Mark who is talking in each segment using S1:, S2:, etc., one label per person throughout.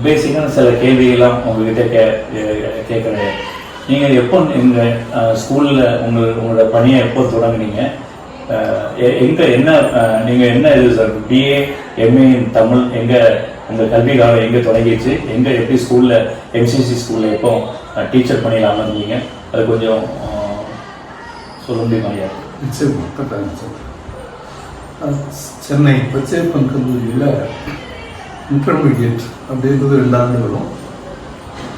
S1: பேசிக்கான சில கேள்விகள்லாம் உங்ககிட்ட கேட்குறேன். நீங்கள் எப்போ எங்கள் ஸ்கூலில் உங்களோட பணியை எப்போ தொடங்குனீங்க? எங்கே என்ன நீங்கள் என்ன இது சார் பிஏ எம்ஏ தமிழ் எங்கே உங்கள் கல்வி காலம் எங்கே தொடங்கிடுச்சு? எங்கே எப்படி ஸ்கூலில் எம்சிசி ஸ்கூலில் எப்போ டீச்சர் பணியில் அமர்ந்தீங்க? அது கொஞ்சம் சொல்ல முடியுமா?
S2: சென்னை பச்சையப்பன் கல்லூரியில் இன்டர்மீடியட் அப்படின்றது 2 ஆண்டுகளும்,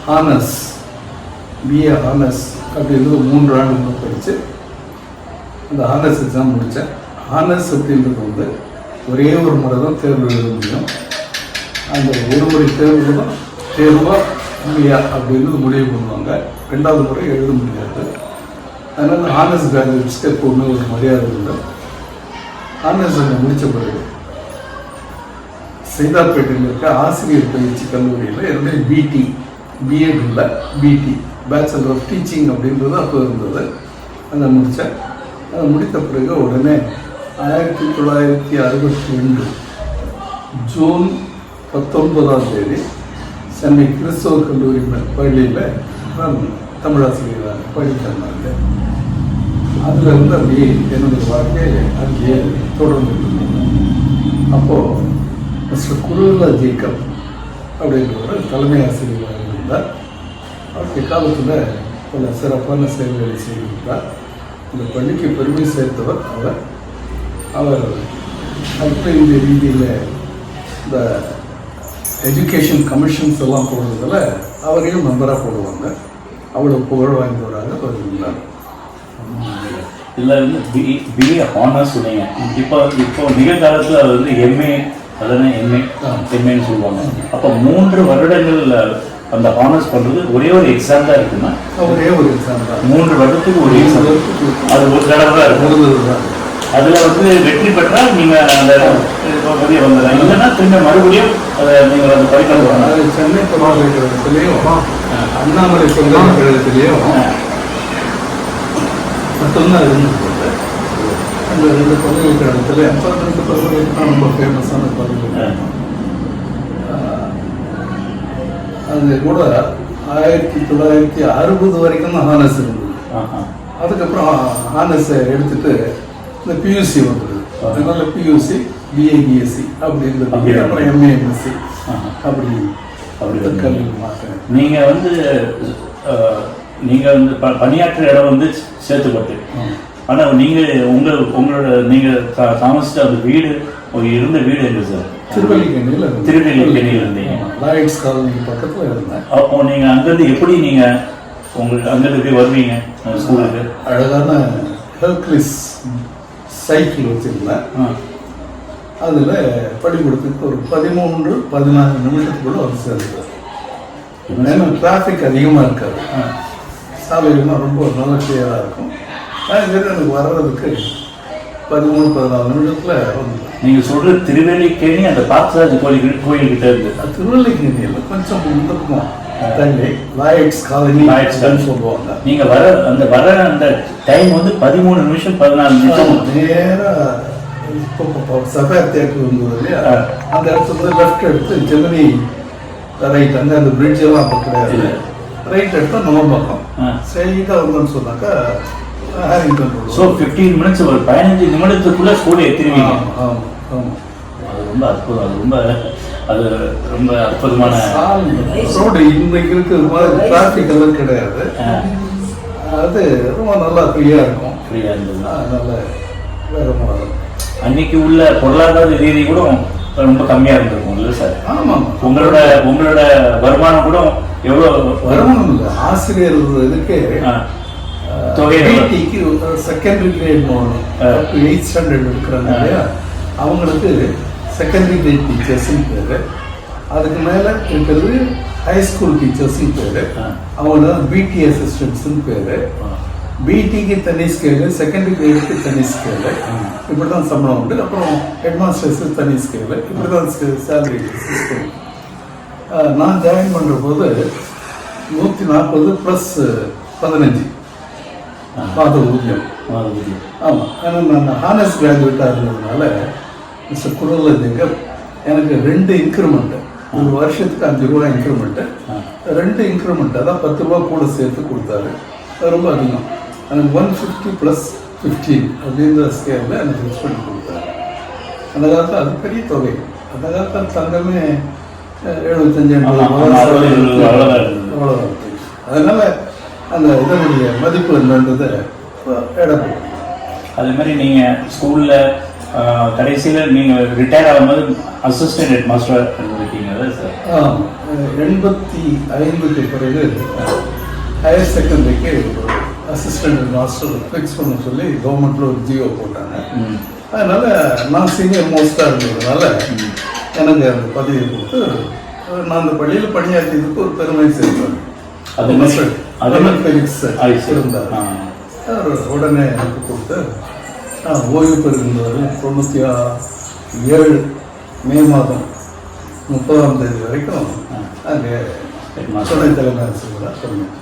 S2: ஹானர்ஸ் பிஏ ஹானர்ஸ் அப்படின்றது 3 ஆண்டுகளும் படித்து அந்த ஹானர்ஸ் எக்ஸாம் முடித்தேன். ஹானர்ஸ் அப்படின்றது ஒரே ஒரு முறை தான் தேர்வு எழுத முடியும். அந்த ஒரு முறை தேர்வு தான் தேர்வாக இல்லையா அப்படின்றது முடிவு பண்ணுவாங்க. 2வது முறை எழுத முடியாது. அதனால் ஹானர்ஸ் கிராஜுவேட்ஸ்க்கு எப்போவுமே ஒரு மரியாதை உண்டு. ஹானர்ஸ் அங்கே முடித்த பிறகு சைதாப்பேட்டையில் இருக்க ஆசிரியர் பயிற்சி கல்லூரியில் என்னுடைய பிடி பிஎட் இல்லை பிடி பேச்சுலர் ஆஃப் டீச்சிங் அப்படின்றது அப்போ இருந்தது. அதை முடித்தேன். அதை முடித்த பிறகு உடனே 1962 ஜூன் 19ஆம் தேதி சென்னை கிறிஸ்தவ கல்லூரி பள்ளியில் நான் தமிழாசிரியராக படித்தேன். அதில் இருந்து அப்படியே என்னுடைய வாழ்க்கையை அங்கேயே தொடர்ந்து அப்போது மிஸ்டர் குருவில்லா ஜேக்கப் அப்படின்றவர் தலைமை ஆசிரியராக இருந்தார். அவருடைய காலத்தில் பல சிறப்பான சேவைகளை செய்திருந்தார். இந்த பள்ளிக்கு பெருமை சேர்த்தவர் அவர் அகில இந்திய ரீதியில் இந்த எஜுகேஷன் கமிஷன்ஸ் எல்லாம் போடுறதில் அவரையும் மெம்பராக போடுவாங்க. அவ்வளோ புகழ் வாய்ந்தவராக அவர் இருந்தார்.
S1: இதில் வந்து பிஏ ஹானர்ஸ் சொன்னீங்க. இப்போ நிகழ்காலத்தில் அது வந்து எம்ஏ அதானே எம்ஏன்னு சொல்லுவாங்க. அப்போ 3 வருடங்கள் அந்த ஹானர்ஸ் பண்ணுறது ஒரே ஒரு எக்ஸாம் தான் இருக்குன்னா?
S2: ஒரே ஒரு எக்ஸாம் தான்.
S1: 3 வருடத்துக்கு ஒரு எக்ஸாம். அது ஒரு தடவை தான் இருக்கும். அதில் வந்து வெற்றி பெற்றால் நீங்கள் அந்த வெளியே வந்துடலாம். இல்லைன்னா திரும்ப மறுபடியும் அதை நீங்கள் அந்த படிக்கலாம்.
S2: அது சென்னை பல்கலைக்கழகத்திலையும் அண்ணாமலை பல்கலைக்கழகத்திலையும் மட்டும்தான் இருந்தது. அந்த 2 பல்கலைக்கழகத்தில் 2 பல்கலைக்கழகம் ரொம்ப ஃபேமஸான பல்கலைக்கழகம். அது கூட 1960 வரைக்கும் தான் ஹானர்ஸ் இருந்தது. அதுக்கப்புறம் ஹானர்ஸை எடுத்துட்டு இந்த பியூசி வந்தது. அதனால பியூசி பிஏ பிஎஸ்சி அப்படி இருந்தது. அப்புறம் எம்ஏ எம்எஸ்சி அப்படி கல்வி மாற்றேன்.
S1: நீங்கள் வந்து பணியாற்ற இடம் வந்து சேத்துப்பட்டு, ஆனால் நீங்கள் உங்களோட நீங்கள் தாமசித்த அந்த வீடு இருந்த வீடு எங்கே சார்? திருவல்லிக்கேணியில் இருந்தீங்க.
S2: லாய்ட்ஸ் காலனி பக்கத்தில் இருந்தேன்.
S1: அப்போ நீங்கள் அங்கேருந்து எப்படி நீங்கள் உங்களுக்கு அங்கேருந்து வருவீங்க ஸ்கூலுக்கு?
S2: அழகான ஹெர்க்லிஸ் சைக்கிள் வச்சுருந்தேன். அதில் பள்ளிக்கூடத்துக்கு ஒரு 13-14 நிமிஷத்துக்குள்ள வந்து சேர்ந்தது. ஏன்னா டிராஃபிக் அதிகமாக இருக்காது, சாலைகள்லாம் ரொம்ப நல்ல கிளியராக இருக்கும். எனக்கு வர்றதுக்கு 13-14 நிமிஷத்தில் வந்து.
S1: நீங்கள் சொல்கிற திருவல்லிக்கேணி அந்த பார்த்தராஜ் கோயில்கிட்ட இருந்து?
S2: திருவல்லிக்கேணியில் கொஞ்சம் முன்னக்கும் தள்ளி லாய்ட்ஸ் காலனி சொல்லுவாங்க.
S1: நீங்கள் வர அந்த டைம் வந்து 13 நிமிஷம் 14 நிமிஷம்
S2: நேராக இப்போ சஃபேர் தியேட்டர் இருந்தது இல்லையா, அந்த இடத்துல லெஃப்ட் எடுத்து ஜெமினி ரைட், அங்கே அந்த பிரிட்ஜ் எல்லாம் அப்போ கிடையாது. ரைட் எடுத்தால் நம்ம பக்கம் ஸ்ட்ரெயிட்டாக வந்தோன்னு சொன்னாக்கா ஹாரிங்டன் ரோடு.
S1: ஸோ 15 மினிட்ஸ் ஒரு 15 நிமிடத்துக்குள்ளே ஸ்கூலை எத்திருவீங்க.
S2: ஆமாம் ஆமாம்.
S1: அது ரொம்ப அற்புதம். அது ரொம்ப அற்புதமான
S2: ரோடு. இன்னைக்கு இருக்கிறது மாதிரி டிராஃபிக் எல்லாம் கிடையாது. அது ரொம்ப நல்லா ஃப்ரீயாக இருக்கும்.
S1: ஃப்ரீயாக இருந்தது.
S2: நல்ல வேகமாக.
S1: அன்னைக்கு உள்ள பொருளாதார ரீதி கூட ரொம்ப கம்மியாக இருந்திருக்கும் இல்லை சார்?
S2: ஆமாம்.
S1: உங்களோட வருமானம் கூட எவ்வளோ?
S2: வருமானம் இல்லை, ஆசிரியர் இதுக்கு தொகை பிடிக்கு செகண்டரி கிரேட் போகணும். 8th ஸ்டாண்டர்ட் இருக்கிறாங்க இல்லையா, அவங்களுக்கு செகண்டரி கிரேட் டீச்சர்ஸ்ன்னு பேர். அதுக்கு மேலே இருக்கிறது ஹைஸ்கூல் டீச்சர்ஸ்ன்னு பேர். அவங்க பிடி அசிஸ்டன்ட்ஸ்ன்னு பேர். பிடிக்கு தனி ஸ்கேலு, செகண்டரி கிரேடுக்கு தனி ஸ்கேலு. இப்படி தான் சம்பளம் உண்டு. அப்புறம் ஹெட்மாஸ்டர்ஸு தனி ஸ்கேலு. இப்படி தான் சேலரி சிஸ்டம். நான் ஜாயின் பண்ணுற போது 140 ப்ளஸ் 15 மாத ஊதியம். ஆமாம். ஏன்னா நான் ஹானர்ஸ் கிராஜுவேட்டாக இருந்ததுனால மிஸ்டர் குருவில்லா ஜேக்கப் எனக்கு 2 இன்க்ரிமெண்ட்டு ஒரு வருஷத்துக்கு 5 ரூபா இன்க்ரிமெண்ட்டு, 2 இன்க்ரிமெண்ட், அதான் 10 ரூபா கூட சேர்த்து கொடுத்தாரு. அது ரொம்ப அதிகம். எனக்கு 150 + 15 அப்படின்ற ஸ்கேலில் எனக்கு ஃபிக்ஸ் பண்ணி கொடுத்தாரு. அந்த காலத்தில் அது பெரிய தொகை. அந்த காலத்தில் தங்கமே 75 அவ்வளோதான். அதனால் அந்த இதனுடைய மதிப்பு என்னன்றதை இடம்.
S1: அதே மாதிரி நீங்கள் ஸ்கூலில் கடைசியில் நீங்கள் ரிட்டையர் ஆகும்போது அசிஸ்டன்ட் ஹெட் மாஸ்டர் இருக்கீங்க சார்? 85க்கு பிறகு ஹையர் செகண்டரிக்கு அசிஸ்டன்ட் ஹெட் மாஸ்டர் ஃபிக்ஸ் பண்ண சொல்லி கவர்மெண்ட்டில் ஒரு ஜியோ போட்டாங்க. அதனால் நான் சீனியர் மோஸ்ட்டாக இருந்ததுனால எனக்கு அந்த பதவியை கொடுத்து நான் அந்த பள்ளியில் பணியாற்றியதுக்கு ஒரு பெருமை சேர்த்தாங்க. அது ஃபெலிக்ஸ் இருந்தார். உடனே எனக்கு கொடுத்து ஓய்வு பெறுகின்றது 97 மே மாதம் 30ஆம் தேதி வரைக்கும் அங்கே துணை தலைமை ஆசிரியராக சொன்னேன்.